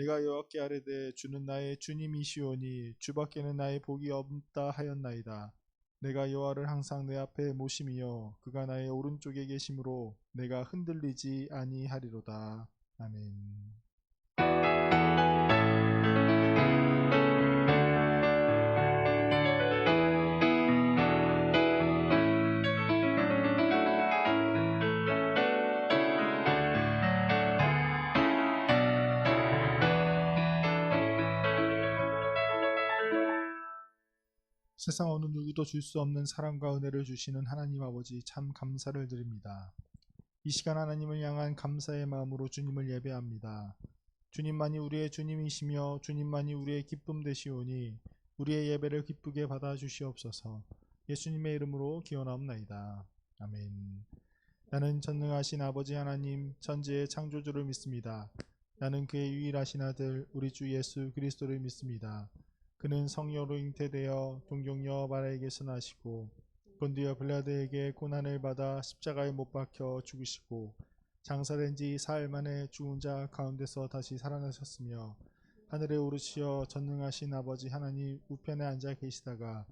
내가 여호와께 아뢰되 주는 나의 주님이시오니 주밖에는 나의 복이 없다 하였나이다. 내가 여호와를 항상 내 앞에 모심이여 그가 나의 오른쪽에 계심으로 내가 흔들리지 아니하리로다. 아멘. 세상 어느 누구도 줄 수 없는 사랑과 은혜를 주시는 하나님 아버지 참 감사를 드립니다. 이 시간 하나님을 향한 감사의 마음으로 주님을 예배합니다. 주님만이 우리의 주님이시며 주님만이 우리의 기쁨 되시오니 우리의 예배를 기쁘게 받아주시옵소서. 예수님의 이름으로 기원하옵나이다. 아멘. 나는 전능하신 아버지 하나님 천지의 창조주를 믿습니다. 나는 그의 유일하신 아들 우리 주 예수 그리스도를 믿습니다. 그는 성령으로 잉태되어 동정녀 마리아에게서 나시고 본디오 빌라도에게 고난을 받아 십자가에 못 박혀 죽으시고 장사된 지 사흘 만에 죽은 자 가운데서 다시 살아나셨으며 하늘에 오르시어 전능하신 아버지 하나님 우편에 앉아 계시다가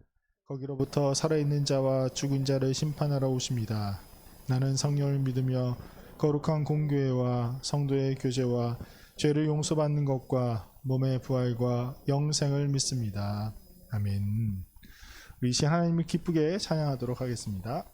거기로부터 살아있는 자와 죽은 자를 심판하러 오십니다. 나는 성령을 믿으며 거룩한 공교회와 성도의 교제와 죄를 용서받는 것과 몸의 부활과 영생을 믿습니다. 아멘. 우리 이 시간 하나님을 기쁘게 찬양하도록 하겠습니다.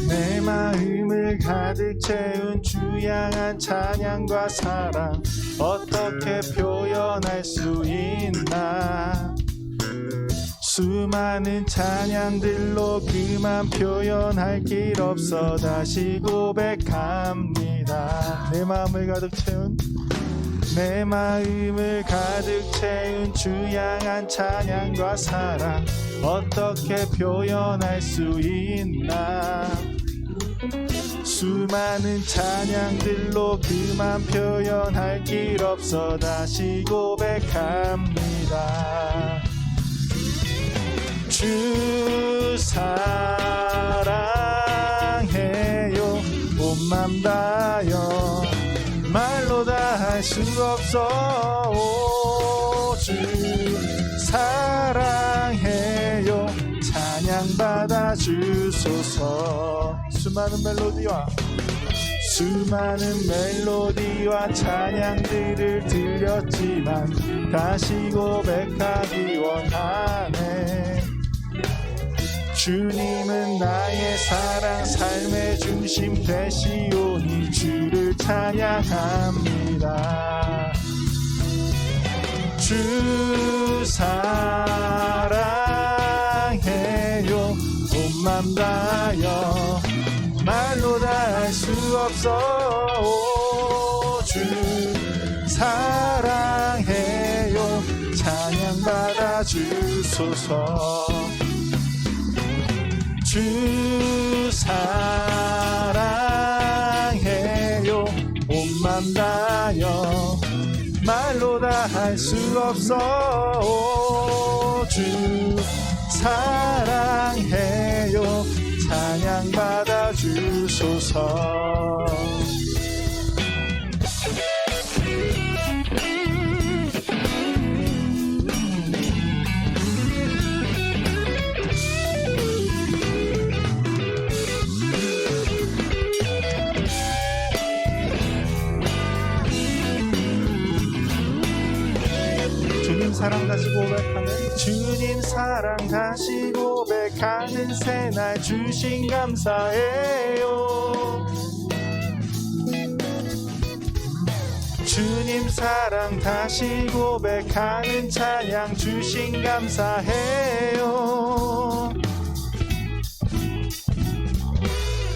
내 마음을 가득 채운 주양한 찬양과 사랑 어떻게 표현할 수 있나. 수많은 찬양들로 그만 표현할 길 없어 다시 고백합니다. 내 마음을 가득 채운 주양한 찬양과 사랑 어떻게 표현할 수 있나. 수많은 찬양들로 그만 표현할 길 없어 다시 고백합니다. 주 사랑해요 온 맘 다여 말로 다 할 수 없어. 오, 주 사랑해요 찬양 받아 주소서. 수많은 멜로디와 찬양들을 들렸지만 다시 고백하기 원하네. 주님은 나의 사랑 삶의 중심 되시오니 주를 찬양합니다. 주 사랑해요 온 맘 다여 말로 다 할 수 없어. 오, 주 사랑해요 찬양 받아 주소서. 주 사랑해요 온 맘 다여 말로 다 할 수 없어. 오, 주 사랑해요 찬양 받아 주소서. 사랑 다시 고백하는 주님 사랑 다시 고백하는 새날 주신 감사해요. 주님 사랑 다시 고백하는 찬양 주신 감사해요.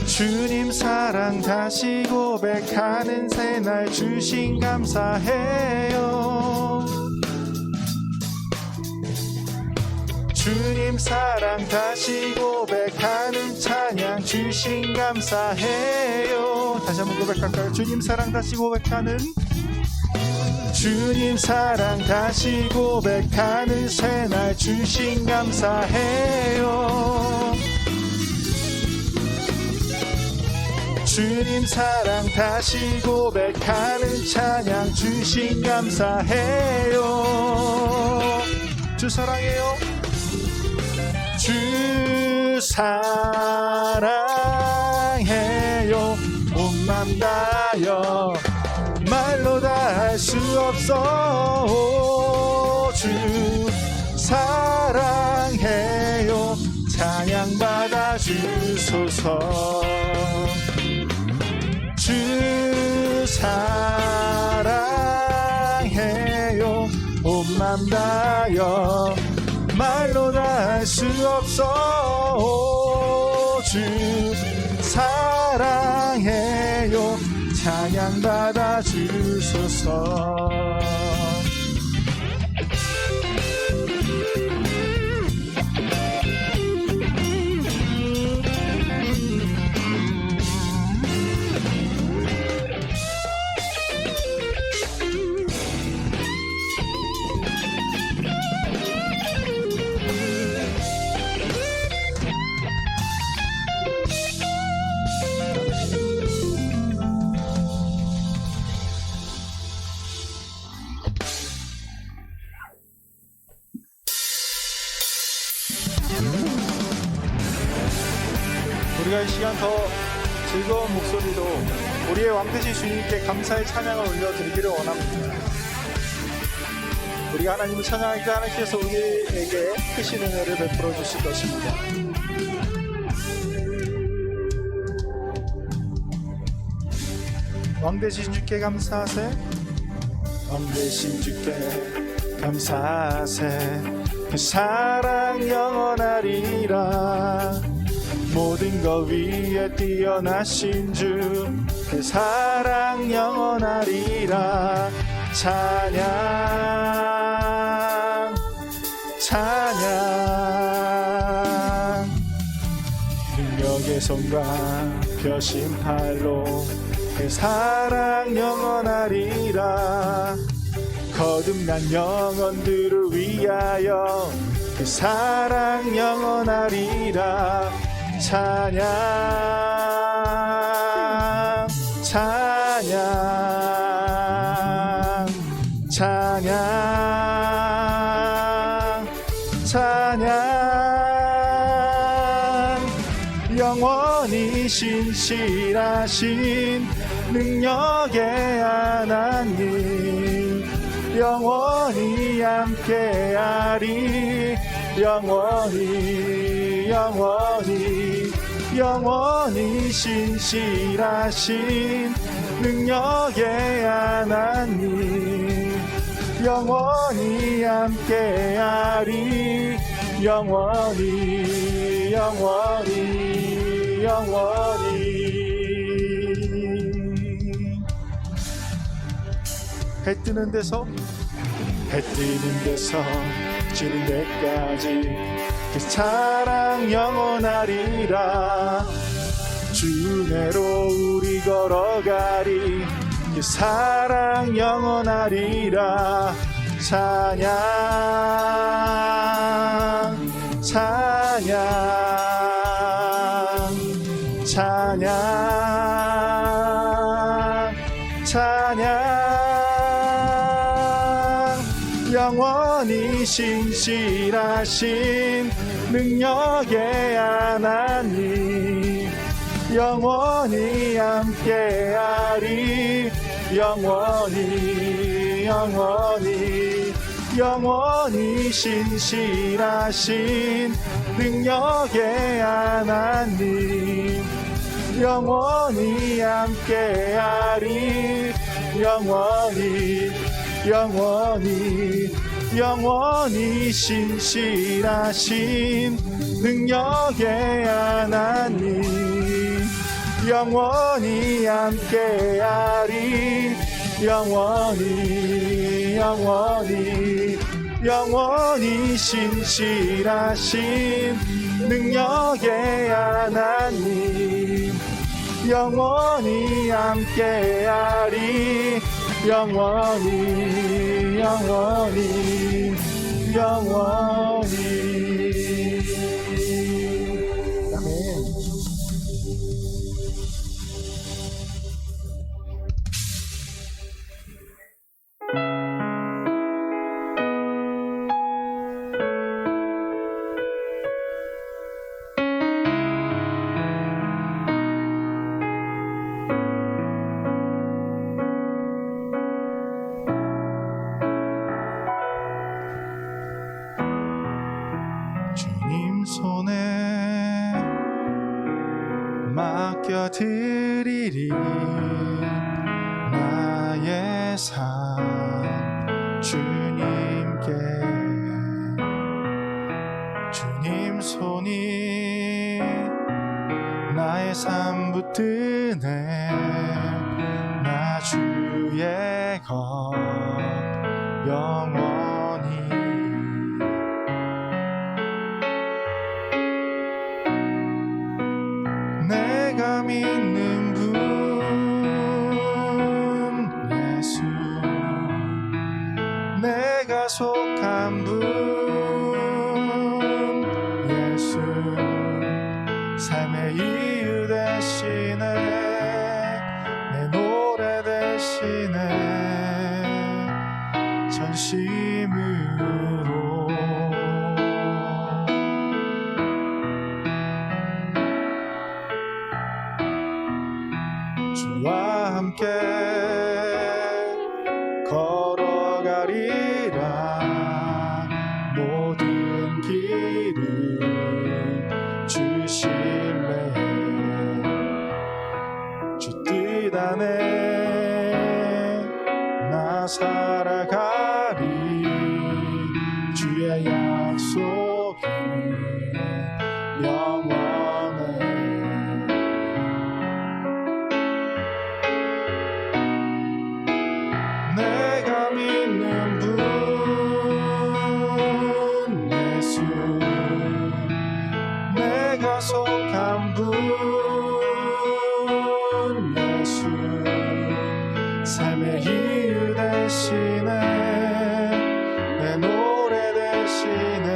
주님 사랑 다시 고백하는 새날 주신 감사해요. 주님 사랑 다시 고백하는 찬양 주신 감사해요. 다시 한번 고백할까요? 주님 사랑 다시 고백하는 주님 사랑 다시 고백하는 새날 주신 감사해요. 주님 사랑 다시 고백하는 찬양 주신 감사해요. 주 사랑해요. 주 사랑해요. 온 맘 다여 말로 다 할 수 없어. 주 사랑해요. 찬양 받아 주소서. 주 사랑해요. 온 맘 다여 말로 다 할 수 없어. 주 사랑해요. 찬양 받아 주소서. 우리가 이 시간 더 즐거운 목소리로 우리의 왕되신 주님께 감사의 찬양을 올려드리기를 원합니다. 우리가 하나님을 찬양할 때 하나님께서 우리에게 크신 은혜를 베풀어 주실 것입니다. 왕되신 주께 감사하세. 왕되신 주께 감사하세. 그 사랑 영원하리라. 모든 것 위에 뛰어나신 주 그 사랑 영원하리라. 찬양 찬양 능력의 손과 펴신 팔로 그 사랑 영원하리라. 거듭난 영혼들을 위하여 그 사랑 영원하리라. 찬양 찬양 찬양 찬양 영원히 신실하신 능력의 하나님 영원히 함께하리. 영원히 영원히 영원히 신실하신 능력의 하나님 영원히 함께하리. 영원히 영원히 영원히. 해 뜨는 데서 지는 데까지 그 사랑 영원하리라. 주 은혜로 우리 걸어가리. 그 사랑 영원하리라. 찬양 찬양 찬양 찬양 영원히 신실하신 능력의 하나님 영원히 함께하리. 영원히 영원히 영원히 신실하신 능력의 하나님 영원히 함께하리. 영원히 영원히 영원히 신실하신 능력의 하나님 영원히 함께하리. 영원히 영원히 영원히 신실하신 능력의 하나님 영원히 함께하리 영원히 영원히 영원히 아멘. 주님 손에 맡겨드리리 나의 삶 주님께 주님 손이 나의 삶 붙드네 나 주의 것 영원히 내가 믿는 분 예수 내가 속한 분 예수 삶의 이유 되시네 내 노래 되시네 전심으로 주와 함께 걸어가리라 모든 길을 주실래 주 뜻 안에 나 살아가리 주의 약속이 영원해 내가 믿는 분 예수 내가 속한 분 예수 삶의 이유 되시네 내 노래 되시네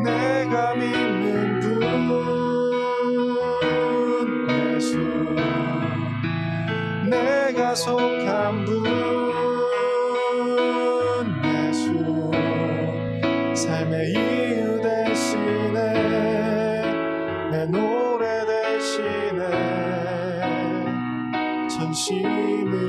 내가 믿는 분 예수 내가 속한 분 예수 삶의 이유 되시네 내 노래 되시네 전심으로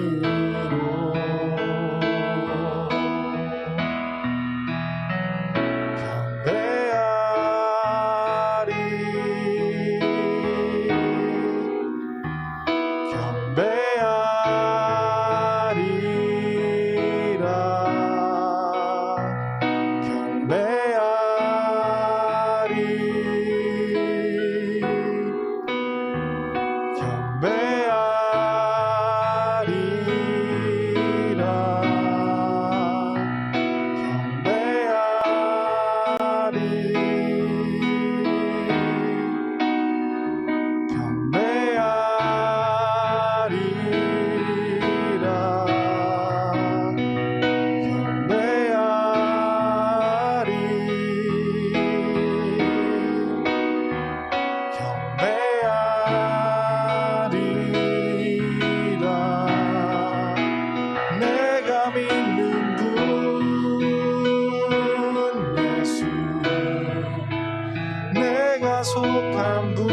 속한 분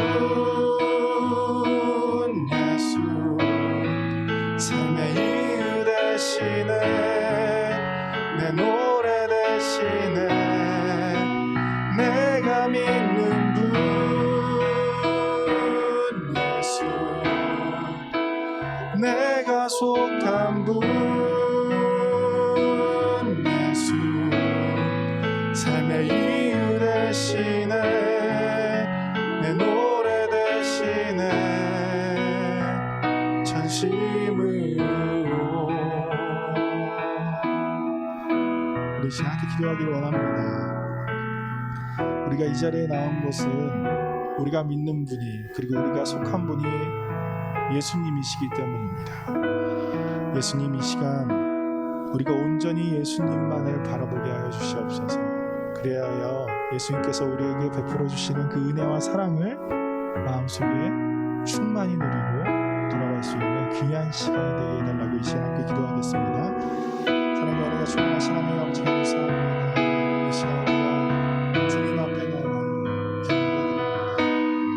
예수 삶의 이유 되시네 내 노래 되시네 내가 믿는 분 예수 내가 속한 분 예수 삶의 이유 되시네 내 노래 대신에 전심으로 기도하기를 원합니다. 우리가 이 자리에 나온 것은 우리가 믿는 분이, 그리고 우리가 속한 분이 예수님이시기 때문입니다. 예수님, 이 시간 우리가 온전히 예수님만을 바라보게 하여 주시옵소서. 그리하여 예수님께서 우리에게 베풀어 주시는 그 은혜와 사랑을 마음속에 충만히 누리고 돌아갈 수 있는 귀한 시간이 되게 해달라고 이 시간 함께 기도하겠습니다. 사랑과 은혜가 충만하신 하나님 아버지, 감사합니다. 이 시간 우리가 주님 앞에 나와 기도드립니다.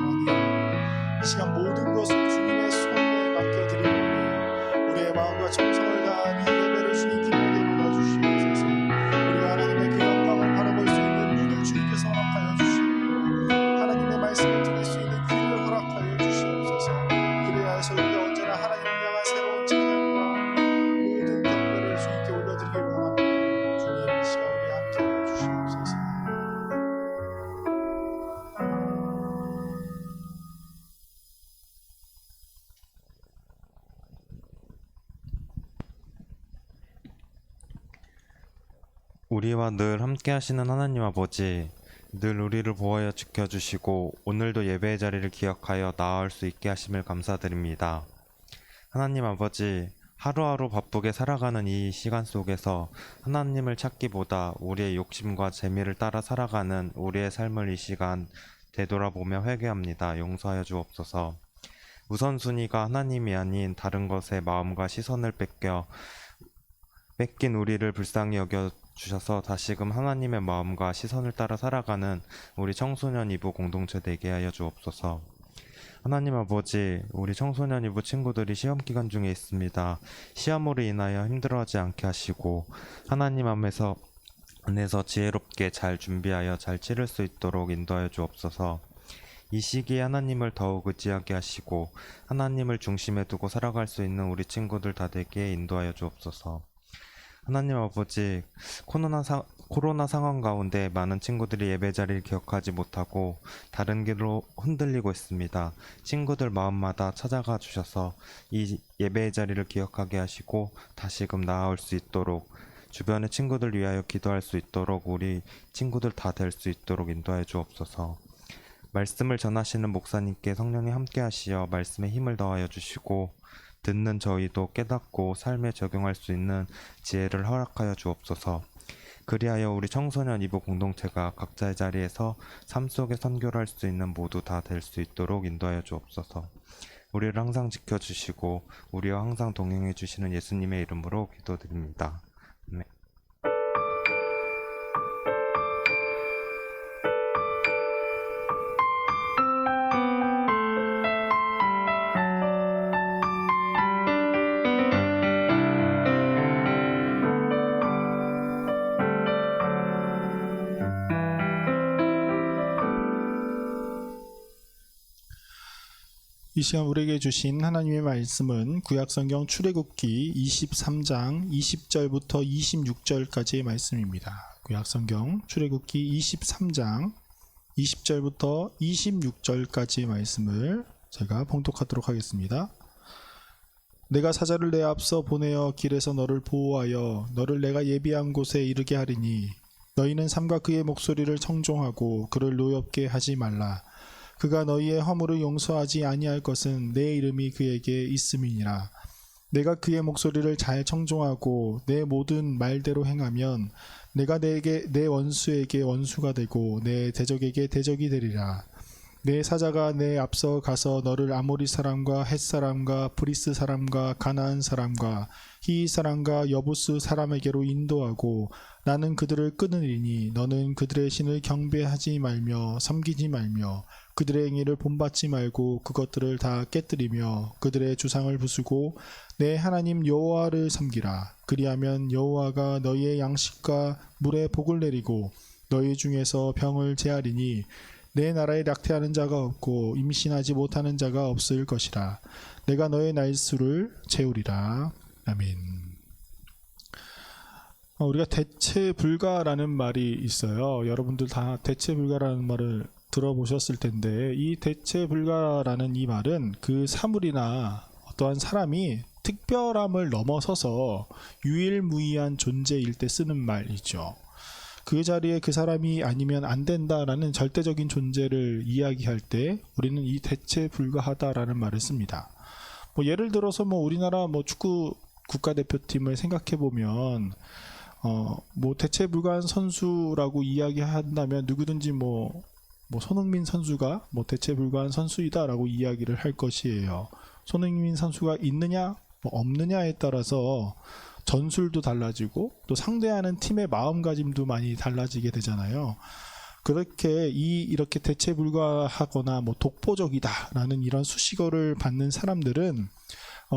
하나님, 이 시간 모든 것을 주님의 손에 맡겨드리오니 우리의 마음과 정성을 다한 이 예배를 주님 기쁘게 받아주시옵소서. 우리가 하나님의 그 영광을 바라볼 수 있는 눈을 주님께서 허락하여 주시고 하나님의 말씀을 들을 수 있는 귀를 허락하여 주시옵소서. 그래야해서 우리가 언제나 하나님을 향한 새로운 찬양과 모든 경배를 주님께 올려드리길 원합니다. 주님, 이 시간 우리 함께하여 주시옵소서. 우리와 늘 함께 하시는 하나님 아버지, 늘 우리를 보호하여 지켜주시고 오늘도 예배의 자리를 기억하여 나아올 수 있게 하심을 감사드립니다. 하나님 아버지, 하루하루 바쁘게 살아가는 이 시간 속에서 하나님을 찾기보다 우리의 욕심과 재미를 따라 살아가는 우리의 삶을 이 시간 되돌아보며 회개합니다. 용서하여 주옵소서. 우선순위가 하나님이 아닌 다른 것에 마음과 시선을 뺏긴 우리를 불쌍히 여겨 주셔서 다시금 하나님의 마음과 시선을 따라 살아가는 우리 청소년 이부 공동체 되게 하여 주옵소서. 하나님 아버지, 우리 청소년 이부 친구들이 시험 기간 중에 있습니다. 시험으로 인하여 힘들어하지 않게 하시고 하나님 안에서 지혜롭게 잘 준비하여 잘 치를 수 있도록 인도하여 주옵소서. 이 시기에 하나님을 더욱 의지하게 하시고 하나님을 중심에 두고 살아갈 수 있는 우리 친구들 다 되게 인도하여 주옵소서. 하나님 아버지, 코로나 상황 가운데 많은 친구들이 예배 자리를 기억하지 못하고 다른 길로 흔들리고 있습니다. 친구들 마음마다 찾아가 주셔서 이 예배의 자리를 기억하게 하시고 다시금 나아올 수 있도록, 주변의 친구들 위하여 기도할 수 있도록, 우리 친구들 다 될 수 있도록 인도해 주옵소서. 말씀을 전하시는 목사님께 성령이 함께 하시어 말씀에 힘을 더하여 주시고 듣는 저희도 깨닫고 삶에 적용할 수 있는 지혜를 허락하여 주옵소서. 그리하여 우리 청소년 이부 공동체가 각자의 자리에서 삶 속에 선교를 할 수 있는 모두 다 될 수 있도록 인도하여 주옵소서. 우리를 항상 지켜주시고 우리와 항상 동행해 주시는 예수님의 이름으로 기도드립니다. 아멘. 이 시간 우리에게 주신 하나님의 말씀은 구약성경 출애굽기 23장 20절부터 26절까지의 말씀입니다. 구약성경 출애굽기 23장 20절부터 26절까지의 말씀을 제가 봉독하도록 하겠습니다. 내가 사자를 내 앞서 보내어 길에서 너를 보호하여 너를 내가 예비한 곳에 이르게 하리니 너희는 삼가 그의 목소리를 청종하고 그를 노엽게 하지 말라. 그가 너희의 허물을 용서하지 아니할 것은 내 이름이 그에게 있음이니라. 내가 그의 목소리를 잘 청종하고 내 모든 말대로 행하면 내가 내 원수에게 원수가 되고 내 대적에게 대적이 되리라. 내 사자가 내 앞서 가서 너를 아모리 사람과 헷 사람과 브리스 사람과 가나안 사람과 히윗 사람과 여부스 사람에게로 인도하고 나는 그들을 끊으리니 너는 그들의 신을 경배하지 말며 섬기지 말며 그들의 행위를 본받지 말고 그것들을 다 깨뜨리며 그들의 주상을 부수고 내 하나님 여호와를 섬기라. 그리하면 여호와가 너희의 양식과 물에 복을 내리고 너희 중에서 병을 제하리니 내 나라에 낙태하는 자가 없고 임신하지 못하는 자가 없을 것이라. 내가 너의 날수를 채우리라. 아멘. 우리가 대체 불가라는 말이 있어요. 여러분들 다 대체 불가라는 말을 들어보셨을 텐데, 이 대체 불가라는 이 말은 그 사물이나 어떠한 사람이 특별함을 넘어서서 유일무이한 존재일 때 쓰는 말이죠. 그 자리에 그 사람이 아니면 안 된다라는 절대적인 존재를 이야기할 때 우리는 이 대체 불가하다라는 말을 씁니다. 뭐 예를 들어서 뭐 우리나라 뭐 축구 국가대표팀을 생각해 보면 뭐 대체 불가한 선수라고 이야기한다면 누구든지 뭐 손흥민 선수가 뭐 대체 불가한 선수이다라고 이야기를 할 것이에요. 손흥민 선수가 있느냐 뭐 없느냐에 따라서 전술도 달라지고 또 상대하는 팀의 마음가짐도 많이 달라지게 되잖아요. 그렇게 이렇게 대체 불가하거나 뭐 독보적이다라는 이런 수식어를 받는 사람들은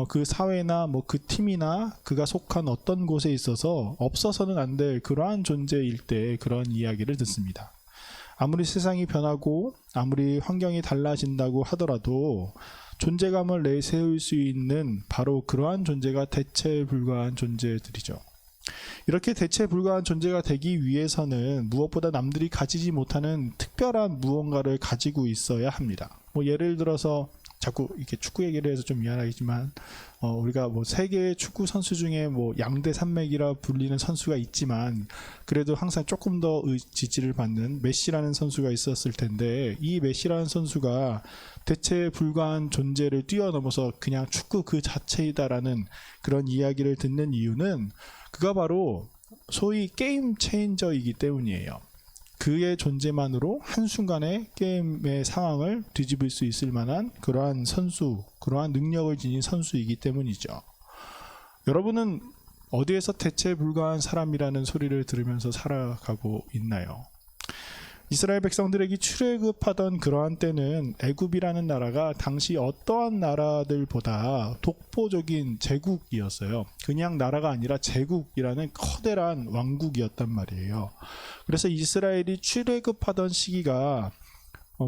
그 사회나 뭐 그 팀이나 그가 속한 어떤 곳에 있어서 없어서는 안 될 그러한 존재일 때 그런 이야기를 듣습니다. 아무리 세상이 변하고 아무리 환경이 달라진다고 하더라도 존재감을 내세울 수 있는 바로 그러한 존재가 대체 불가한 존재들이죠. 이렇게 대체 불가한 존재가 되기 위해서는 무엇보다 남들이 가지지 못하는 특별한 무언가를 가지고 있어야 합니다. 뭐 예를 들어서 자꾸 이렇게 축구 얘기를 해서 좀 미안하지만 우리가 뭐 세계 축구 선수 중에 뭐 양대 산맥이라 불리는 선수가 있지만 그래도 항상 조금 더 지지를 받는 메시라는 선수가 있었을 텐데 이 메시라는 선수가 대체 불가한 존재를 뛰어넘어서 그냥 축구 그 자체이다라는 그런 이야기를 듣는 이유는 그가 바로 소위 게임 체인저이기 때문이에요. 그의 존재만으로 한순간에 게임의 상황을 뒤집을 수 있을 만한 그러한 선수, 그러한 능력을 지닌 선수이기 때문이죠. 여러분은 어디에서 대체 불가한 사람이라는 소리를 들으면서 살아가고 있나요? 이스라엘 백성들에게 출애굽하던 그러한 때는 애굽이라는 나라가 당시 어떠한 나라들보다 독보적인 제국이었어요. 그냥 나라가 아니라 제국이라는 커다란 왕국이었단 말이에요. 그래서 이스라엘이 출애굽하던 시기가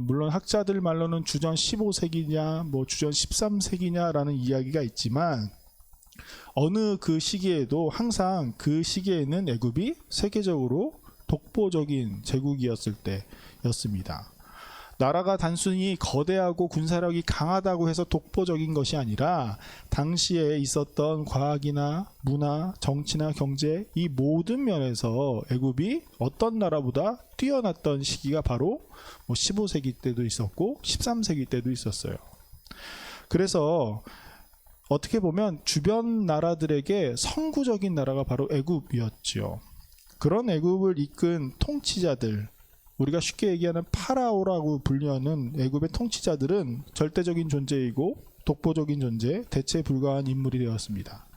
물론 학자들 말로는 주전 15세기냐 뭐 주전 13세기냐라는 이야기가 있지만 어느 그 시기에도 항상 그 시기에는 애굽이 세계적으로 독보적인 제국이었을 때였습니다. 나라가 단순히 거대하고 군사력이 강하다고 해서 독보적인 것이 아니라 당시에 있었던 과학이나 문화, 정치나 경제 이 모든 면에서 애굽이 어떤 나라보다 뛰어났던 시기가 바로 15세기 때도 있었고 13세기 때도 있었어요. 그래서 어떻게 보면 주변 나라들에게 선구적인 나라가 바로 애굽이었지요. 그런 애굽을 이끈 통치자들, 우리가 쉽게 얘기하는 파라오라고 불리는 애굽의 통치자들은 절대적인 존재이고 독보적인 존재, 대체 불가한 인물이 되었습니다.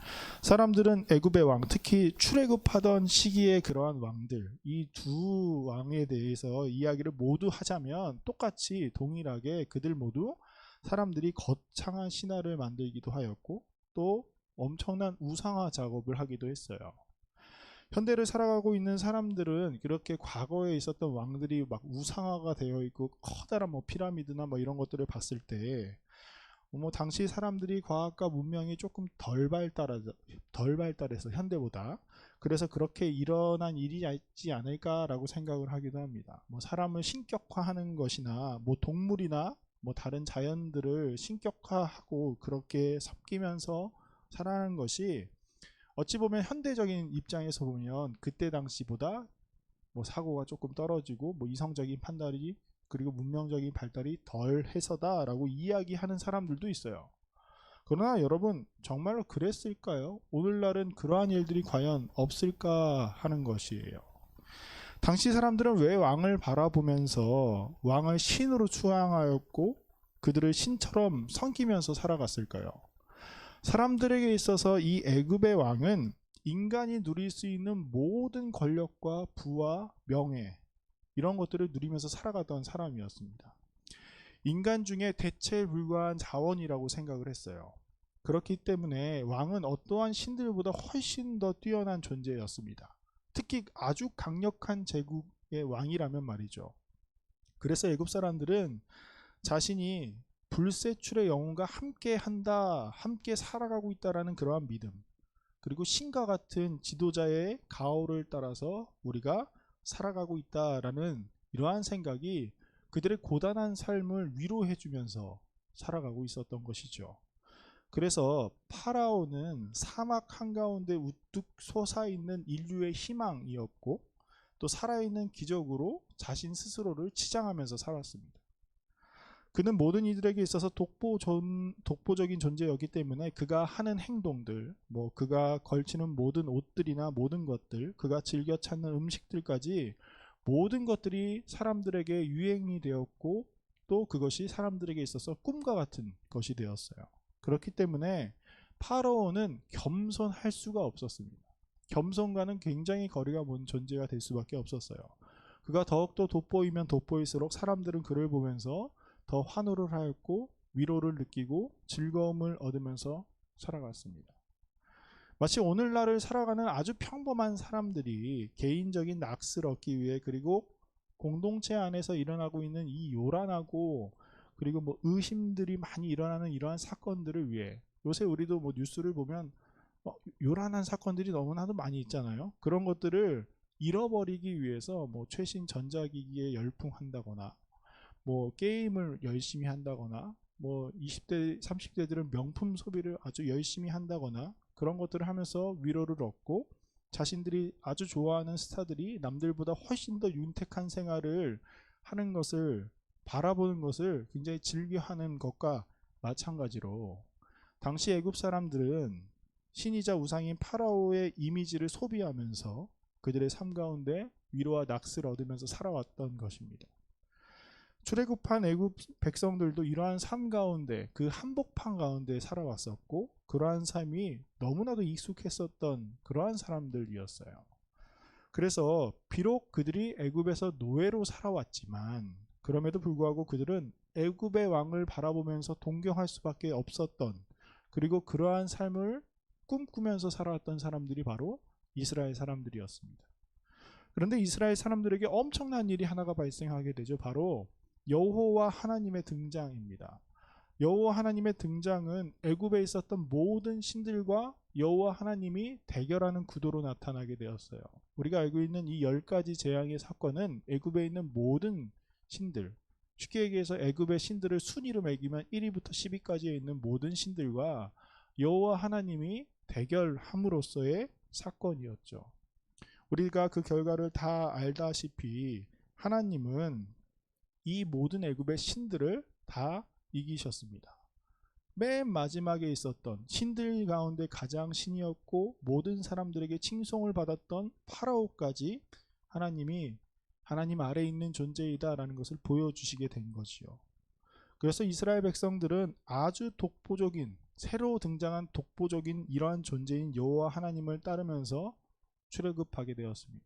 사람들은 애굽의 왕, 특히 출애굽하던 시기의 그러한 왕들, 이 두 왕에 대해서 이야기를 모두 하자면 똑같이 동일하게 그들 모두 사람들이 거창한 신화를 만들기도 하였고 또 엄청난 우상화 작업을 하기도 했어요. 현대를 살아가고 있는 사람들은 그렇게 과거에 있었던 왕들이 막 우상화가 되어 있고 커다란 뭐 피라미드나 뭐 이런 것들을 봤을 때 뭐 당시 사람들이 과학과 문명이 조금 덜 발달해서 현대보다 그래서 그렇게 일어난 일이지 않을까라고 생각을 하기도 합니다. 뭐 사람을 신격화하는 것이나 뭐 동물이나 뭐 다른 자연들을 신격화하고 그렇게 섞이면서 살아가는 것이 어찌 보면 현대적인 입장에서 보면 그때 당시보다 뭐 사고가 조금 떨어지고 뭐 이성적인 판단이 그리고 문명적인 발달이 덜 해서다라고 이야기하는 사람들도 있어요. 그러나 여러분 정말로 그랬을까요? 오늘날은 그러한 일들이 과연 없을까 하는 것이에요. 당시 사람들은 왜 왕을 바라보면서 왕을 신으로 추앙하였고 그들을 신처럼 섬기면서 살아갔을까요? 사람들에게 있어서 이 애굽의 왕은 인간이 누릴 수 있는 모든 권력과 부와 명예 이런 것들을 누리면서 살아가던 사람이었습니다. 인간 중에 대체 불가한 자원이라고 생각을 했어요. 그렇기 때문에 왕은 어떠한 신들보다 훨씬 더 뛰어난 존재였습니다. 특히 아주 강력한 제국의 왕이라면 말이죠. 그래서 애굽 사람들은 자신이 불세출의 영혼과 함께 한다, 함께 살아가고 있다라는 그러한 믿음, 그리고 신과 같은 지도자의 가호를 따라서 우리가 살아가고 있다라는 이러한 생각이 그들의 고단한 삶을 위로해주면서 살아가고 있었던 것이죠. 그래서 파라오는 사막 한가운데 우뚝 솟아있는 인류의 희망이었고 또 살아있는 기적으로 자신 스스로를 치장하면서 살았습니다. 그는 모든 이들에게 있어서 독보적인 존재였기 때문에 그가 하는 행동들, 그가 걸치는 모든 옷들이나 모든 것들, 그가 즐겨 찾는 음식들까지 모든 것들이 사람들에게 유행이 되었고 또 그것이 사람들에게 있어서 꿈과 같은 것이 되었어요. 그렇기 때문에 파라오는 겸손할 수가 없었습니다. 겸손과는 굉장히 거리가 먼 존재가 될 수밖에 없었어요. 그가 더욱더 돋보이면 돋보일수록 사람들은 그를 보면서 더 환호를 하였고 위로를 느끼고 즐거움을 얻으면서 살아갔습니다. 마치 오늘날을 살아가는 아주 평범한 사람들이 개인적인 낙스를 얻기 위해 그리고 공동체 안에서 일어나고 있는 이 요란하고 그리고 의심들이 많이 일어나는 이러한 사건들을 위해 요새 우리도 뉴스를 보면 요란한 사건들이 너무나도 많이 있잖아요. 그런 것들을 잃어버리기 위해서 최신 전자기기에 열풍한다거나 게임을 열심히 한다거나 20대 30대들은 명품 소비를 아주 열심히 한다거나 그런 것들을 하면서 위로를 얻고 자신들이 아주 좋아하는 스타들이 남들보다 훨씬 더 윤택한 생활을 하는 것을 바라보는 것을 굉장히 즐겨하는 것과 마찬가지로 당시 애굽 사람들은 신이자 우상인 파라오의 이미지를 소비하면서 그들의 삶 가운데 위로와 낙스를 얻으면서 살아왔던 것입니다. 출애굽한 애굽 백성들도 이러한 삶 가운데 그 한복판 가운데 살아왔었고 그러한 삶이 너무나도 익숙했었던 그러한 사람들이었어요. 그래서 비록 그들이 애굽에서 노예로 살아왔지만 그럼에도 불구하고 그들은 애굽의 왕을 바라보면서 동경할 수밖에 없었던 그리고 그러한 삶을 꿈꾸면서 살아왔던 사람들이 바로 이스라엘 사람들이었습니다. 그런데 이스라엘 사람들에게 엄청난 일이 하나가 발생하게 되죠. 바로 여호와 하나님의 등장입니다. 여호와 하나님의 등장은 애굽에 있었던 모든 신들과 여호와 하나님이 대결하는 구도로 나타나게 되었어요. 우리가 알고 있는 이 10가지 재앙의 사건은 애굽에 있는 모든 신들, 쉽게 얘기해서 애굽의 신들을 순위로 매기면 1위부터 10위까지에 있는 모든 신들과 여호와 하나님이 대결함으로써의 사건이었죠. 우리가 그 결과를 다 알다시피 하나님은 이 모든 애굽의 신들을 다 이기셨습니다. 맨 마지막에 있었던 신들 가운데 가장 신이었고 모든 사람들에게 칭송을 받았던 파라오까지 하나님이 하나님 아래에 있는 존재이다 라는 것을 보여주시게 된 것이요. 그래서 이스라엘 백성들은 아주 독보적인 새로 등장한 독보적인 이러한 존재인 여호와 하나님을 따르면서 출애굽하게 되었습니다.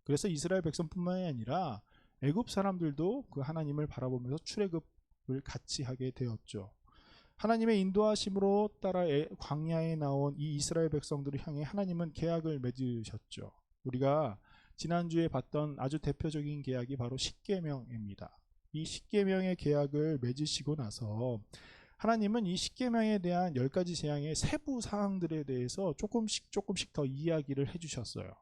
그래서 이스라엘 백성뿐만이 아니라 애굽 사람들도 그 하나님을 바라보면서 출애굽을 같이 하게 되었죠. 하나님의 인도하심으로 따라 광야에 나온 이 이스라엘 백성들을 향해 하나님은 계약을 맺으셨죠. 우리가 지난주에 봤던 아주 대표적인 계약이 바로 십계명입니다. 이 십계명의 계약을 맺으시고 나서 하나님은 이 십계명에 대한 10가지 재앙의 세부 사항들에 대해서 조금씩 더 이야기를 해주셨어요.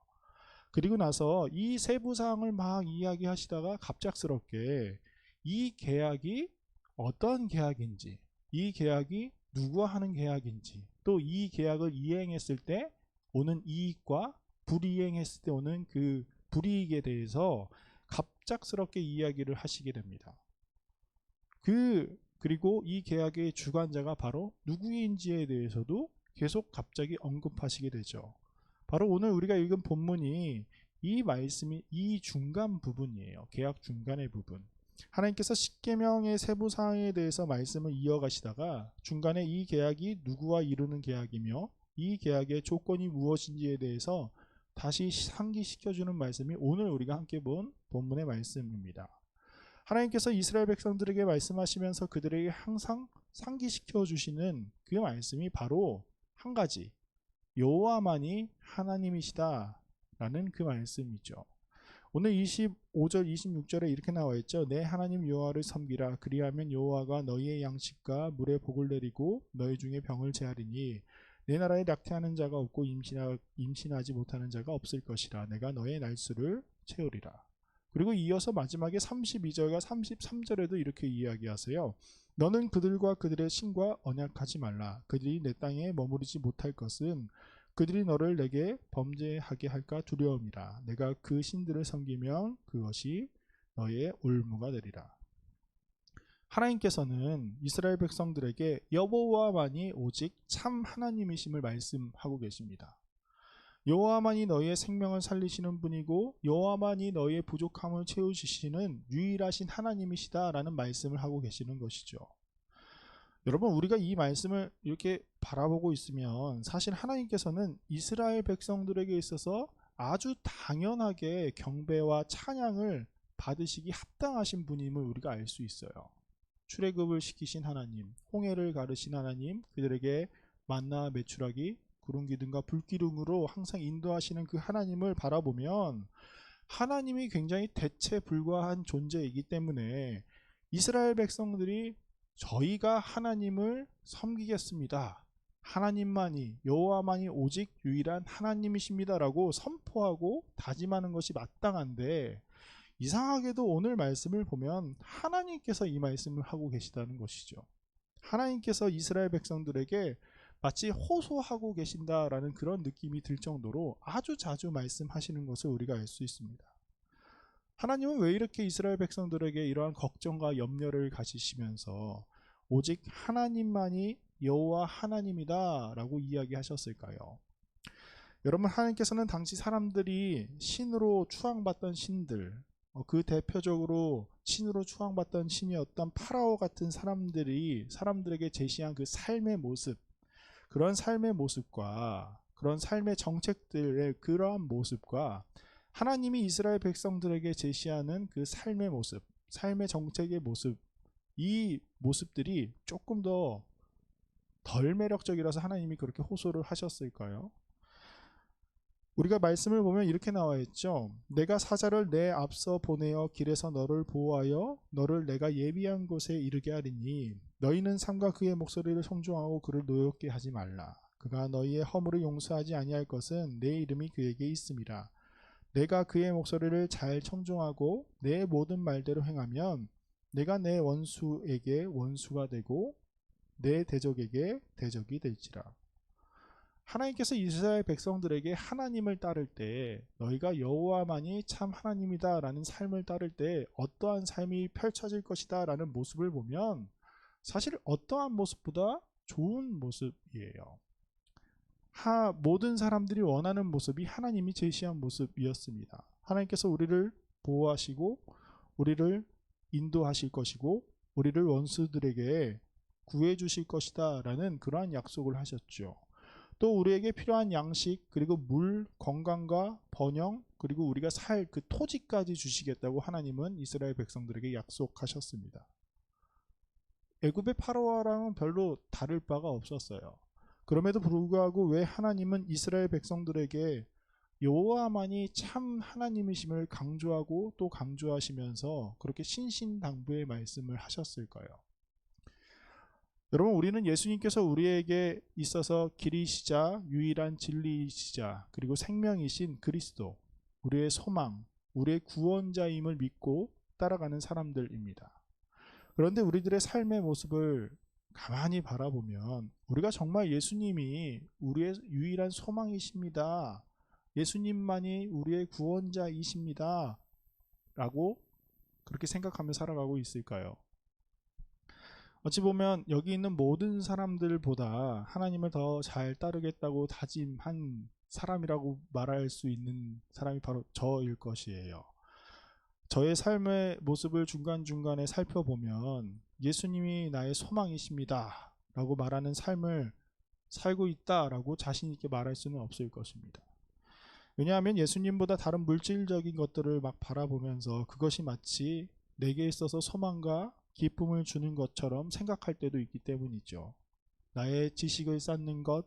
그리고 나서 이 세부 사항을 막 이야기하시다가 갑작스럽게 이 계약이 어떤 계약인지, 이 계약이 누구와 하는 계약인지, 또 이 계약을 이행했을 때 오는 이익과 불이행했을 때 오는 그 불이익에 대해서 갑작스럽게 이야기를 하시게 됩니다. 그리고 이 계약의 주관자가 바로 누구인지에 대해서도 계속 갑자기 언급하시게 되죠. 바로 오늘 우리가 읽은 본문이 이 말씀이 이 중간 부분이에요. 계약 중간의 부분. 하나님께서 십계명의 세부 사항에 대해서 말씀을 이어가시다가 중간에 이 계약이 누구와 이루는 계약이며 이 계약의 조건이 무엇인지에 대해서 다시 상기시켜주는 말씀이 오늘 우리가 함께 본 본문의 말씀입니다. 하나님께서 이스라엘 백성들에게 말씀하시면서 그들에게 항상 상기시켜 주시는 그 말씀이 바로 한 가지, 여호와만이 하나님이시다 라는 그 말씀이죠. 오늘 25절 26절에 이렇게 나와 있죠. 내 하나님 여호와를 섬기라. 그리하면 여호와가 너희의 양식과 물의 복을 내리고 너희 중에 병을 제하리니 내 나라에 낙태하는 자가 없고 임신하지 못하는 자가 없을 것이라. 내가 너의 날수를 채우리라. 그리고 이어서 마지막에 32절과 33절에도 이렇게 이야기하세요. 너는 그들과 그들의 신과 언약하지 말라. 그들이 내 땅에 머무르지 못할 것은 그들이 너를 내게 범죄하게 할까 두려움이라. 내가 그 신들을 섬기면 그것이 너의 올무가 되리라. 하나님께서는 이스라엘 백성들에게 여호와만이 오직 참 하나님이심을 말씀하고 계십니다. 여호와만이 너희의 생명을 살리시는 분이고 여호와만이 너희의 부족함을 채우시는 유일하신 하나님이시다라는 말씀을 하고 계시는 것이죠. 여러분, 우리가 이 말씀을 이렇게 바라보고 있으면 사실 하나님께서는 이스라엘 백성들에게 있어서 아주 당연하게 경배와 찬양을 받으시기 합당하신 분임을 우리가 알 수 있어요. 출애굽을 시키신 하나님, 홍해를 가르신 하나님, 그들에게 만나 메추라기, 구름 기둥과 불기둥으로 항상 인도하시는 그 하나님을 바라보면 하나님이 굉장히 대체 불과한 존재이기 때문에 이스라엘 백성들이 저희가 하나님을 섬기겠습니다. 하나님만이, 여호와만이 오직 유일한 하나님이십니다라고 선포하고 다짐하는 것이 마땅한데, 이상하게도 오늘 말씀을 보면 하나님께서 이 말씀을 하고 계시다는 것이죠. 하나님께서 이스라엘 백성들에게 마치 호소하고 계신다라는 그런 느낌이 들 정도로 아주 자주 말씀하시는 것을 우리가 알 수 있습니다. 하나님은 왜 이렇게 이스라엘 백성들에게 이러한 걱정과 염려를 가지시면서 오직 하나님만이 여호와 하나님이다 라고 이야기하셨을까요? 여러분, 하나님께서는 당시 사람들이 신으로 추앙받던 신들, 그 대표적으로 신으로 추앙받던 신이었던 파라오 같은 사람들에게 제시한 그 삶의 모습, 그런 삶의 모습과 그런 삶의 정책들의 그러한 모습과 하나님이 이스라엘 백성들에게 제시하는 그 삶의 모습, 삶의 정책의 모습, 이 모습들이 조금 더 덜 매력적이라서 하나님이 그렇게 호소를 하셨을까요? 우리가 말씀을 보면 이렇게 나와 있죠. 내가 사자를 내 앞서 보내어 길에서 너를 보호하여 너를 내가 예비한 곳에 이르게 하리니 너희는 삼가 그의 목소리를 청종하고 그를 노엽게 하지 말라. 그가 너희의 허물을 용서하지 아니할 것은 내 이름이 그에게 있음이라. 내가 그의 목소리를 잘 청종하고 내 모든 말대로 행하면 내가 내 원수에게 원수가 되고 내 대적에게 대적이 될지라. 하나님께서 이스라엘 백성들에게 하나님을 따를 때, 너희가 여호와만이 참 하나님이다 라는 삶을 따를 때 어떠한 삶이 펼쳐질 것이다 라는 모습을 보면 사실 어떠한 모습보다 좋은 모습이에요. 모든 사람들이 원하는 모습이 하나님이 제시한 모습이었습니다. 하나님께서 우리를 보호하시고 우리를 인도하실 것이고 우리를 원수들에게 구해주실 것이다 라는 그러한 약속을 하셨죠. 또 우리에게 필요한 양식, 그리고 물, 건강과 번영, 그리고 우리가 살 그 토지까지 주시겠다고 하나님은 이스라엘 백성들에게 약속하셨습니다. 애굽의 파라오랑은 별로 다를 바가 없었어요. 그럼에도 불구하고 왜 하나님은 이스라엘 백성들에게 여호와만이 참 하나님이심을 강조하고 또 강조하시면서 그렇게 신신당부의 말씀을 하셨을까요? 여러분, 우리는 예수님께서 우리에게 있어서 길이시자 유일한 진리이시자 그리고 생명이신 그리스도, 우리의 소망, 우리의 구원자임을 믿고 따라가는 사람들입니다. 그런데 우리들의 삶의 모습을 가만히 바라보면 우리가 정말 예수님이 우리의 유일한 소망이십니다, 예수님만이 우리의 구원자이십니다 라고 그렇게 생각하며 살아가고 있을까요? 어찌 보면 여기 있는 모든 사람들보다 하나님을 더 잘 따르겠다고 다짐한 사람이라고 말할 수 있는 사람이 바로 저일 것이에요. 저의 삶의 모습을 중간중간에 살펴보면 예수님이 나의 소망이십니다 라고 말하는 삶을 살고 있다라고 자신 있게 말할 수는 없을 것입니다. 왜냐하면 예수님보다 다른 물질적인 것들을 막 바라보면서 그것이 마치 내게 있어서 소망과 기쁨을 주는 것처럼 생각할 때도 있기 때문이죠. 나의 지식을 쌓는 것,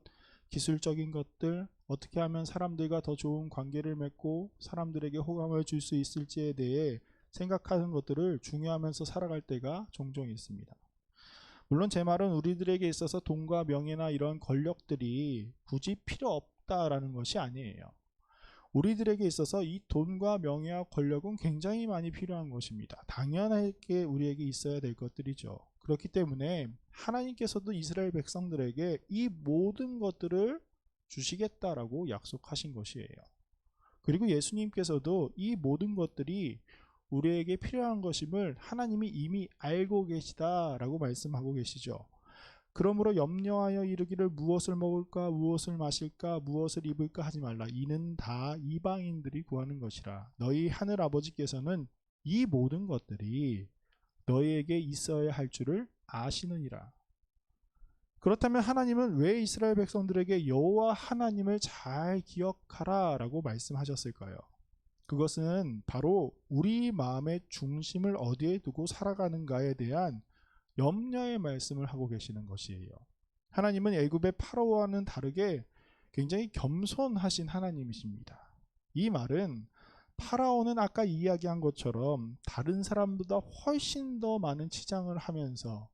기술적인 것들, 어떻게 하면 사람들과 더 좋은 관계를 맺고 사람들에게 호감을 줄 수 있을지에 대해 생각하는 것들을 중요하면서 살아갈 때가 종종 있습니다. 물론 제 말은 우리들에게 있어서 돈과 명예나 이런 권력들이 굳이 필요 없다라는 것이 아니에요. 우리들에게 있어서 이 돈과 명예와 권력은 굉장히 많이 필요한 것입니다. 당연하게 우리에게 있어야 될 것들이죠. 그렇기 때문에 하나님께서도 이스라엘 백성들에게 이 모든 것들을 주시겠다라고 약속하신 것이에요. 그리고 예수님께서도 이 모든 것들이 우리에게 필요한 것임을 하나님이 이미 알고 계시다라고 말씀하고 계시죠. 그러므로 염려하여 이르기를 무엇을 먹을까 무엇을 마실까 무엇을 입을까 하지 말라. 이는 다 이방인들이 구하는 것이라. 너희 하늘 아버지께서는 이 모든 것들이 너희에게 있어야 할 줄을 아시느니라. 그렇다면 하나님은 왜 이스라엘 백성들에게 여호와 하나님을 잘 기억하라 라고 말씀하셨을까요? 그것은 바로 우리 마음의 중심을 어디에 두고 살아가는가에 대한 염려의 말씀을 하고 계시는 것이에요. 하나님은 애굽의 파라오와는 다르게 굉장히 겸손하신 하나님이십니다. 이 말은 파라오는 아까 이야기한 것처럼 다른 사람보다 훨씬 더 많은 치장을 하면서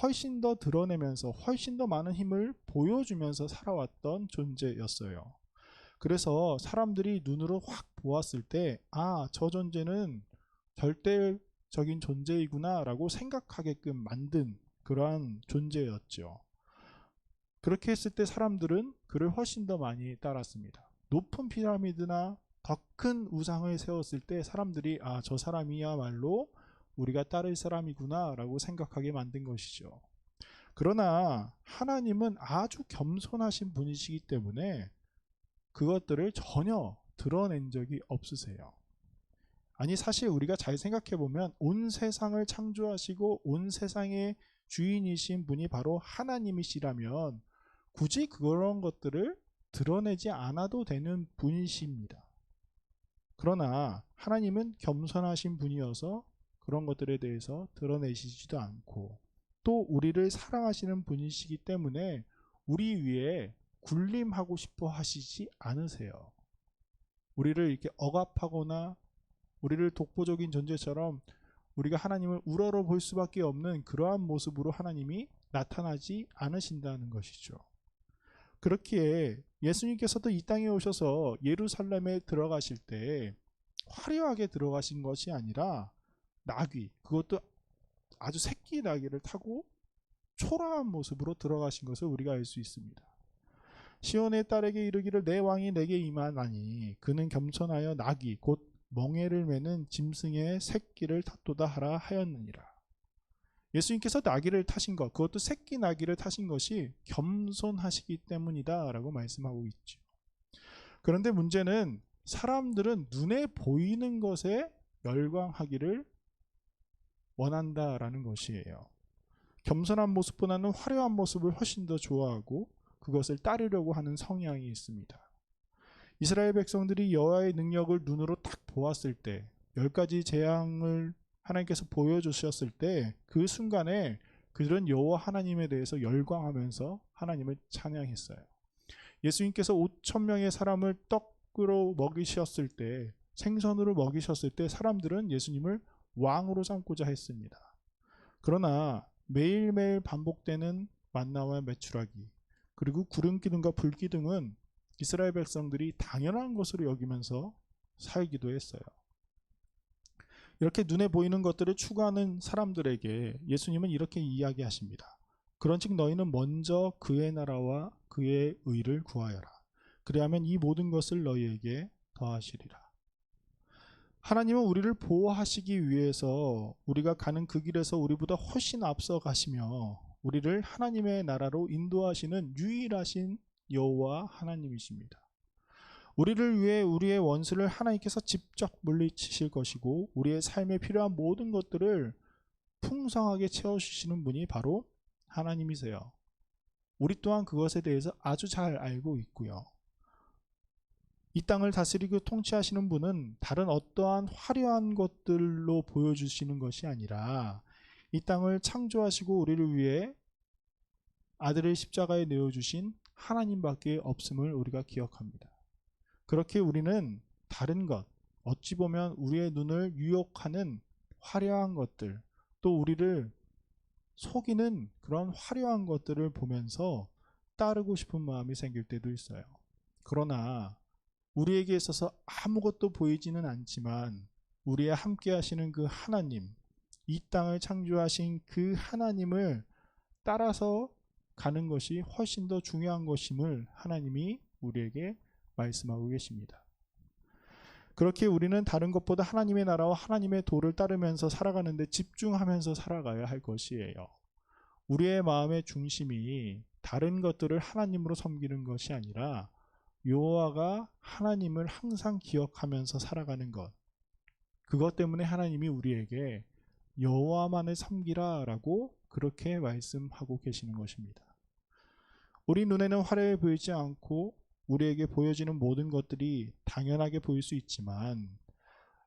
훨씬 더 드러내면서 훨씬 더 많은 힘을 보여주면서 살아왔던 존재였어요. 그래서 사람들이 눈으로 확 보았을 때 저 존재는 절대적인 존재이구나 라고 생각하게끔 만든 그러한 존재였죠. 그렇게 했을 때 사람들은 그를 훨씬 더 많이 따랐습니다. 높은 피라미드나 더 큰 우상을 세웠을 때 사람들이 저 사람이야말로 우리가 따를 사람이구나 라고 생각하게 만든 것이죠. 그러나 하나님은 아주 겸손하신 분이시기 때문에 그것들을 전혀 드러낸 적이 없으세요. 아니 사실 우리가 잘 생각해 보면 온 세상을 창조하시고 온 세상의 주인이신 분이 바로 하나님이시라면 굳이 그런 것들을 드러내지 않아도 되는 분이십니다. 그러나 하나님은 겸손하신 분이어서 그런 것들에 대해서 드러내시지도 않고 또 우리를 사랑하시는 분이시기 때문에 우리 위에 군림하고 싶어 하시지 않으세요. 우리를 이렇게 억압하거나 우리를 독보적인 존재처럼 우리가 하나님을 우러러 볼 수밖에 없는 그러한 모습으로 하나님이 나타나지 않으신다는 것이죠. 그렇기에 예수님께서도 이 땅에 오셔서 예루살렘에 들어가실 때 화려하게 들어가신 것이 아니라 나귀, 그것도 아주 새끼 나귀를 타고 초라한 모습으로 들어가신 것을 우리가 알 수 있습니다. 시온의 딸에게 이르기를 내 왕이 내게 임하나니 그는 겸손하여 나귀 곧 멍에를 매는 짐승의 새끼를 탔도다 하라 하였느니라. 예수님께서 나귀를 타신 것, 그것도 새끼 나귀를 타신 것이 겸손하시기 때문이다 라고 말씀하고 있죠. 그런데 문제는 사람들은 눈에 보이는 것에 열광하기를 원한다라는 것이에요. 겸손한 모습보다는 화려한 모습을 훨씬 더 좋아하고 그것을 따르려고 하는 성향이 있습니다. 이스라엘 백성들이 여호와의 능력을 눈으로 딱 보았을 때 10가지 재앙을 하나님께서 보여주셨을 때 그 순간에 그들은 여호와 하나님에 대해서 열광하면서 하나님을 찬양했어요. 예수님께서 5,000명의 사람을 떡으로 먹이셨을 때 생선으로 먹이셨을 때 사람들은 예수님을 왕으로 삼고자 했습니다. 그러나 매일매일 반복되는 만나와 메추라기 그리고 구름기둥과 불기둥은 이스라엘 백성들이 당연한 것으로 여기면서 살기도 했어요. 이렇게 눈에 보이는 것들을 추구하는 사람들에게 예수님은 이렇게 이야기하십니다. 그런즉 너희는 먼저 그의 나라와 그의 의를 구하여라. 그리하면 이 모든 것을 너희에게 더하시리라. 하나님은 우리를 보호하시기 위해서 우리가 가는 그 길에서 우리보다 훨씬 앞서 가시며 우리를 하나님의 나라로 인도하시는 유일하신 여호와 하나님이십니다. 우리를 위해 우리의 원수를 하나님께서 직접 물리치실 것이고 우리의 삶에 필요한 모든 것들을 풍성하게 채워주시는 분이 바로 하나님이세요. 우리 또한 그것에 대해서 아주 잘 알고 있고요. 이 땅을 다스리고 통치하시는 분은 다른 어떠한 화려한 것들로 보여주시는 것이 아니라 이 땅을 창조하시고 우리를 위해 아들을 십자가에 내어주신 하나님밖에 없음을 우리가 기억합니다. 그렇게 우리는 다른 것, 어찌 보면 우리의 눈을 유혹하는 화려한 것들, 또 우리를 속이는 그런 화려한 것들을 보면서 따르고 싶은 마음이 생길 때도 있어요. 그러나 우리에게 있어서 아무것도 보이지는 않지만 우리와 함께 하시는 그 하나님, 이 땅을 창조하신 그 하나님을 따라서 가는 것이 훨씬 더 중요한 것임을 하나님이 우리에게 말씀하고 계십니다. 그렇게 우리는 다른 것보다 하나님의 나라와 하나님의 도를 따르면서 살아가는데 집중하면서 살아가야 할 것이에요. 우리의 마음의 중심이 다른 것들을 하나님으로 섬기는 것이 아니라 여호와가 하나님을 항상 기억하면서 살아가는 것. 그것 때문에 하나님이 우리에게 여호와만을 섬기라 라고 그렇게 말씀하고 계시는 것입니다. 우리 눈에는 화려해 보이지 않고 우리에게 보여지는 모든 것들이 당연하게 보일 수 있지만,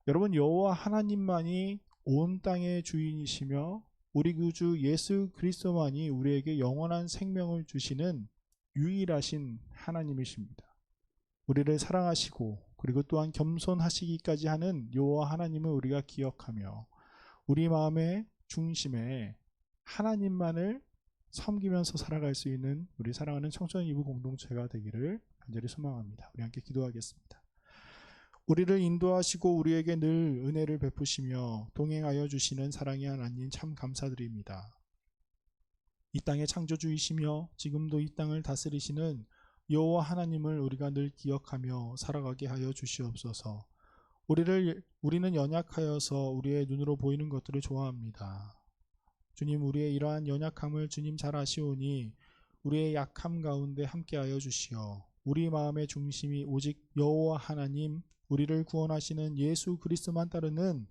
여러분, 여호와 하나님만이 온 땅의 주인이시며 우리 구주 예수 그리스도만이 우리에게 영원한 생명을 주시는 유일하신 하나님이십니다. 우리를 사랑하시고 그리고 또한 겸손하시기까지 하는 여호와 하나님을 우리가 기억하며 우리 마음의 중심에 하나님만을 섬기면서 살아갈 수 있는 우리 사랑하는 청소년 이부 공동체가 되기를 간절히 소망합니다. 우리 함께 기도하겠습니다. 우리를 인도하시고 우리에게 늘 은혜를 베푸시며 동행하여 주시는 사랑의 하나님, 참 감사드립니다. 이 땅의 창조주이시며 지금도 이 땅을 다스리시는 여호와 하나님을 우리가 늘 기억하며 살아가게 하여 주시옵소서. 우리는 연약하여서 우리의 눈으로 보이는 것들을 좋아합니다. 주님, 우리의 이러한 연약함을 주님 잘 아시오니 우리의 약함 가운데 함께하여 주시어 우리 마음의 중심이 오직 여호와 하나님, 우리를 구원하시는 예수 그리스도만 따르는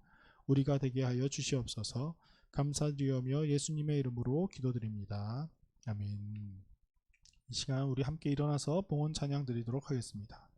우리가 되게 하여 주시옵소서. 감사드리며 예수님의 이름으로 기도드립니다. 아멘. 이 시간 우리 함께 일어나서 봉헌 찬양 드리도록 하겠습니다.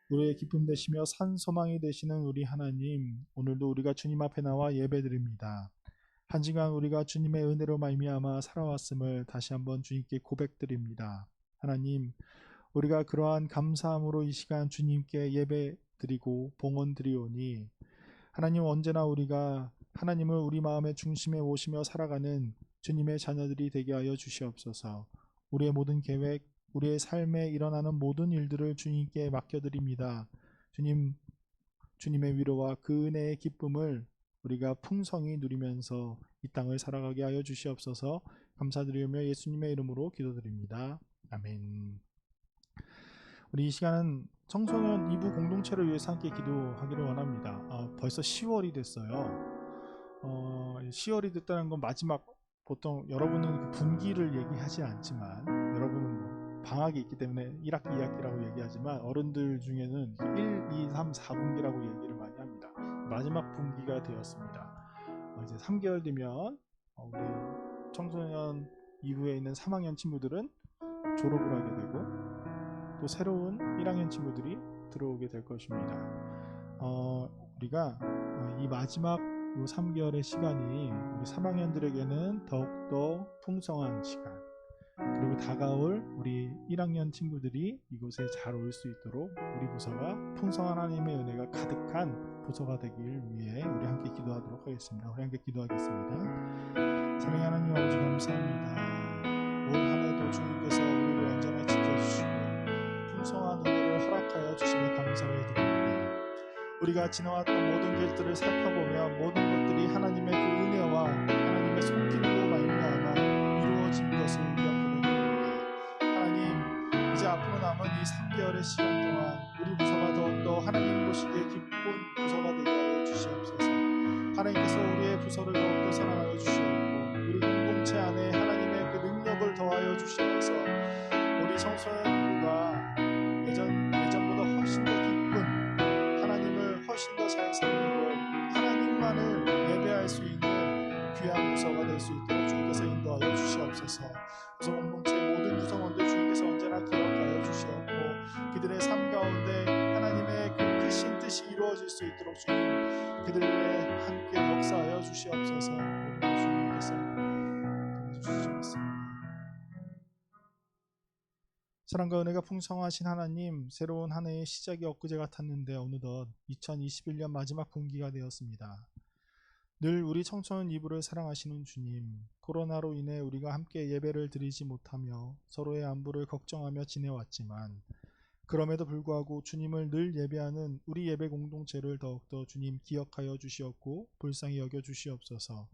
우리의 기쁨 되시며 산 소망이 되시는 우리 하나님, 오늘도 우리가 주님 앞에 나와 예배드립니다. 한 주간 우리가 주님의 은혜로 말미암아 살아왔음을 다시 한번 주님께 고백드립니다. 하나님, 우리가 그러한 감사함으로 이 시간 주님께 예배드리고 봉헌드리오니, 하나님, 언제나 우리가 하나님을 우리 마음의 중심에 오시며 살아가는 주님의 자녀들이 되게 하여 주시옵소서. 우리의 모든 계획, 우리의 삶에 일어나는 모든 일들을 주님께 맡겨드립니다. 주님의 위로와 그 은혜의 기쁨을 우리가 풍성히 누리면서 이 땅을 살아가게 하여 주시옵소서. 감사드리며 예수님의 이름으로 기도드립니다. 아멘. 우리 이 시간은 청소년 2부 공동체를 위해서 함께 기도하기를 원합니다. 벌써 10월이 됐어요. 10월이 됐다는 건 마지막, 보통 여러분은 그 분기를 얘기하지 않지만, 여러분은 뭐 방학이 있기 때문에 1학기, 2학기라고 얘기하지만 어른들 중에는 1, 2, 3, 4분기라고 얘기를 많이 합니다. 마지막 분기가 되었습니다. 이제 3개월 뒤면 우리 청소년 2부에 있는 3학년 친구들은 졸업을 하게 되고 또 새로운 1학년 친구들이 들어오게 될 것입니다. 우리가 이 마지막 3개월의 시간이 우리 3학년들에게는 더욱더 풍성한 시간, 그리고 다가올 우리 1학년 친구들이 이곳에 잘 올 수 있도록 우리 부서가 풍성한 하나님의 은혜가 가득한 부서가 되길 위해 우리 함께 기도하도록 하겠습니다. 우리 함께 기도하겠습니다. 사랑의 하나님 아버지, 감사합니다. 올 한 해도 주님께서 우리를 언제나 지켜주시고 풍성한 은혜를 허락하여 주시니 감사를 드립니다. 우리가 지나왔던 모든 길들을 살펴보며 모든 것들이 하나님의 그 은혜와 하나님의 손길로 말미암아 이루어진 것을 기억하게 됩니다. 하나님, 이제 앞으로 남은 이 3개월의 시간 동안 우리 부서가 더욱더 하나님 보시기에 기쁜 부서가 되게 하여 주시옵소서. 하나님께서 우리의 부서를 더욱더 사랑하여 주시옵고 우리 공동체 안에 하나님의 그 능력을 더하여 주시옵소서. 우리 청소년부가 예전보다 훨씬 더 기쁜, 하나님을 훨씬 더 잘 섬기고 하나님만을 예배할 수 있는 귀한 부서가 될 수 있도록 주님께서 인도하여 주시옵소서. 그래서 공동체 모든 구성원들 주님께서 언제 언제나 기억하여 주시옵고 그들의 삶 가운데 하나님의 그 크신 뜻이 이루어질 수 있도록 주님 그들의 함께 역사하여 주시옵소서. 모든 주님께서 주시겠습니다. 사랑과 은혜가 풍성하신 하나님, 새로운 한 해의 시작이 엊그제 같았는데 어느덧 2021년 마지막 분기가 되었습니다. 늘 우리 청소년 이브를 사랑하시는 주님, 코로나로 인해 우리가 함께 예배를 드리지 못하며 서로의 안부를 걱정하며 지내왔지만 그럼에도 불구하고 주님을 늘 예배하는 우리 예배 공동체를 더욱더 주님 기억하여 주시옵고 불쌍히 여겨 주시옵소서.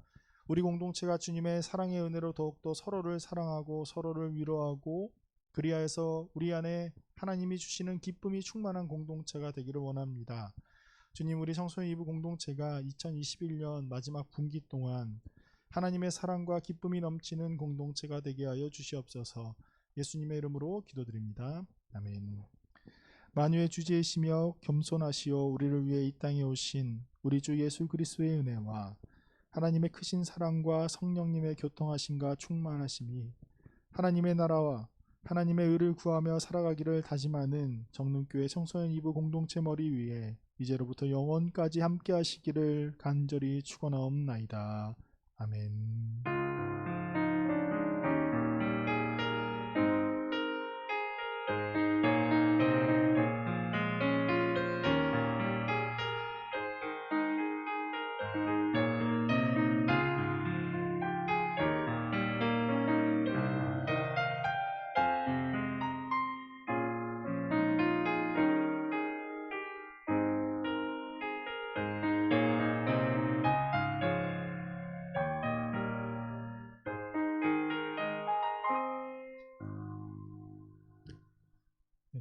우리 공동체가 주님의 사랑의 은혜로 더욱더 서로를 사랑하고 서로를 위로하고 그리하여서 우리 안에 하나님이 주시는 기쁨이 충만한 공동체가 되기를 원합니다. 주님, 우리 청소년 이브 공동체가 2021년 마지막 분기 동안 하나님의 사랑과 기쁨이 넘치는 공동체가 되게 하여 주시옵소서. 예수님의 이름으로 기도드립니다. 아멘. 만유의 주제이시며 겸손하시오 우리를 위해 이 땅에 오신 우리 주 예수 그리스도의 은혜와 하나님의 크신 사랑과 성령님의 교통하심과 충만하심이 하나님의 나라와 하나님의 의를 구하며 살아가기를 다짐하는 정릉교회 청소년 이브 공동체 머리 위에 이제로부터 영원까지 함께 하시기를 간절히 축원하옵나이다. 아멘.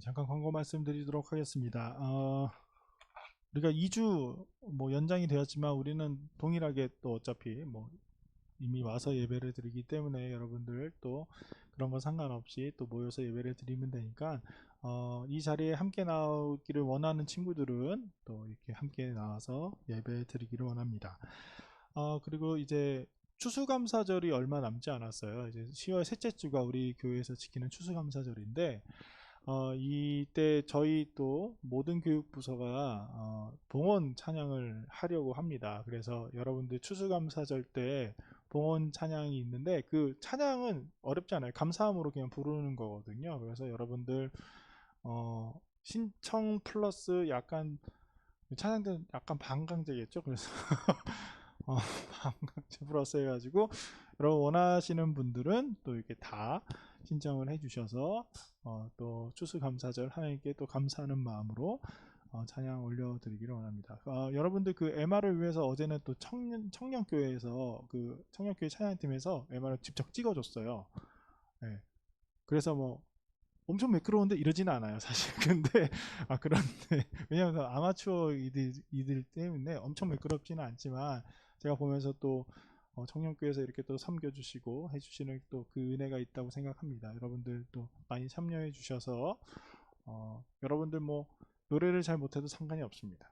잠깐 광고 말씀드리도록 하겠습니다. 우리가 2주 연장이 되었지만 우리는 동일하게 또 어차피 이미 와서 예배를 드리기 때문에 여러분들 또 그런 거 상관없이 또 모여서 예배를 드리면 되니까 이 자리에 함께 나오기를 원하는 친구들은 또 이렇게 함께 나와서 예배 드리기를 원합니다. 그리고 이제 추수감사절이 얼마 남지 않았어요. 이제 10월 셋째 주가 우리 교회에서 지키는 추수감사절인데 이때 저희 또 모든 교육부서가 봉헌 찬양을 하려고 합니다. 그래서 여러분들 추수감사절 때 봉헌 찬양이 있는데 그 찬양은 어렵지 않아요. 감사함으로 그냥 부르는 거거든요. 그래서 여러분들 신청 플러스 약간 찬양들은 약간 반강제겠죠. 그래서 반강제 플러스 해가지고 여러분 원하시는 분들은 또 이렇게 다 신청을 해주셔서 또 추수감사절 하나님께 또 감사하는 마음으로 찬양 올려드리기를 원합니다. 여러분들 그 MR을 위해서 어제는 또 청년교회에서 그 청년교회 찬양팀에서 MR을 직접 찍어줬어요. 네. 그래서 엄청 매끄러운데 이러지는 않아요 사실. 근데 그런데 왜냐하면 아마추어 이들 때문에 엄청 매끄럽지는 않지만 제가 보면서 또 청년교회에서 이렇게 또 섬겨주시고 해주시는 또 그 은혜가 있다고 생각합니다. 여러분들 또 많이 참여해 주셔서 여러분들 노래를 잘 못해도 상관이 없습니다.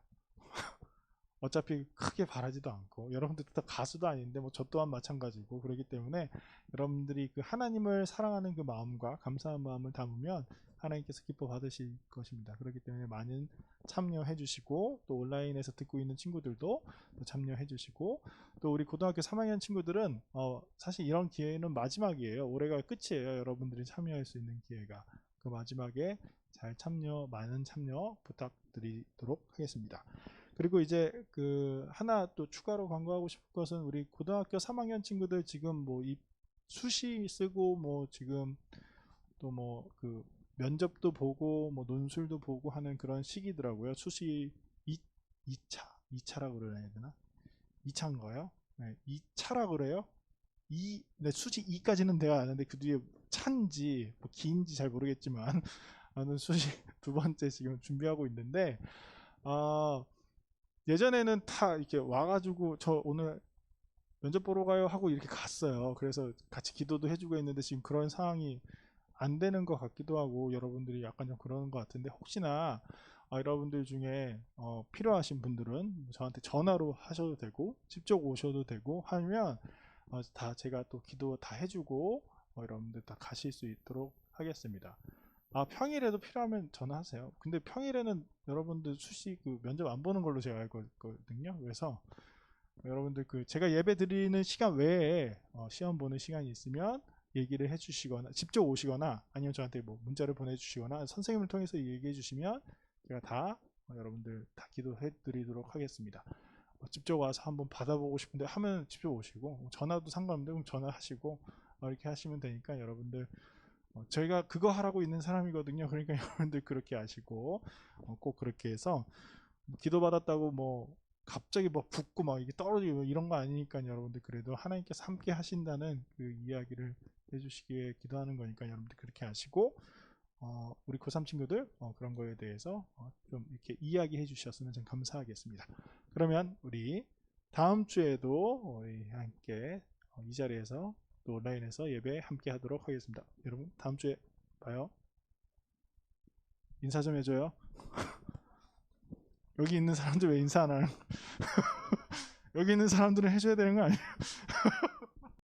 어차피 크게 바라지도 않고 여러분들도 다 가수도 아닌데 저 또한 마찬가지고 그렇기 때문에 여러분들이 그 하나님을 사랑하는 그 마음과 감사한 마음을 담으면 하나님께서 기뻐 받으실 것입니다. 그렇기 때문에 많은 참여해 주시고 또 온라인에서 듣고 있는 친구들도 또 참여해 주시고 또 우리 고등학교 3학년 친구들은 사실 이런 기회는 마지막이에요. 올해가 끝이에요. 여러분들이 참여할 수 있는 기회가 그 마지막에 잘 많은 참여 부탁드리도록 하겠습니다. 그리고 이제 그 하나 또 추가로 광고하고 싶은 것은 우리 고등학교 3학년 친구들 지금 이 수시 쓰고 지금 또 그 면접도 보고 논술도 보고 하는 그런 시기더라고요. 수시 2차라고 그래야 되나? 2차인가요? 네, 2차라고 그래요. 네, 수시 2까지는 내가 아는데 그 뒤에 차인지 긴지 잘 모르겠지만 저는 수시 두 번째 지금 준비하고 있는데 예전에는 다 이렇게 와가지고 저 오늘 면접 보러 가요 하고 이렇게 갔어요. 그래서 같이 기도도 해주고 했는데 지금 그런 상황이 안 되는 것 같기도 하고 여러분들이 약간 좀 그러는 것 같은데 혹시나 여러분들 중에 필요하신 분들은 저한테 전화로 하셔도 되고 직접 오셔도 되고 하면 다 제가 또 기도 다 해주고 여러분들 다 가실 수 있도록 하겠습니다. 평일에도 필요하면 전화하세요. 근데 평일에는 여러분들 수시 그 면접 안 보는 걸로 제가 알고 있거든요. 그래서 여러분들 그 제가 예배 드리는 시간 외에 시험 보는 시간이 있으면 얘기를 해주시거나 직접 오시거나 아니면 저한테 뭐 문자를 보내주시거나 선생님을 통해서 얘기해 주시면 제가 다 여러분들 다 기도해 드리도록 하겠습니다. 직접 와서 한번 받아보고 싶은데 하면 직접 오시고 전화도 상관없는데 그럼 전화하시고 이렇게 하시면 되니까 여러분들 저희가 그거 하라고 있는 사람이거든요. 그러니까 여러분들 그렇게 아시고 꼭 그렇게 해서 기도 받았다고 뭐 갑자기 뭐 붓고 막 이게 떨어지고 이런 거 아니니까 여러분들 그래도 하나님께서 함께 하신다는 그 이야기를 해주시기에 기도하는 거니까 여러분들 그렇게 아시고 우리 고3 친구들 그런 거에 대해서 좀 이렇게 이야기해 주셨으면 좀 감사하겠습니다. 그러면 우리 다음 주에도 우리 함께 이 자리에서 또 온라인에서 예배 함께 하도록 하겠습니다. 여러분 다음 주에 봐요. 인사 좀 해줘요. 여기 있는 사람들 왜 인사 안 하는? 여기 있는 사람들은 해줘야 되는 거 아니에요?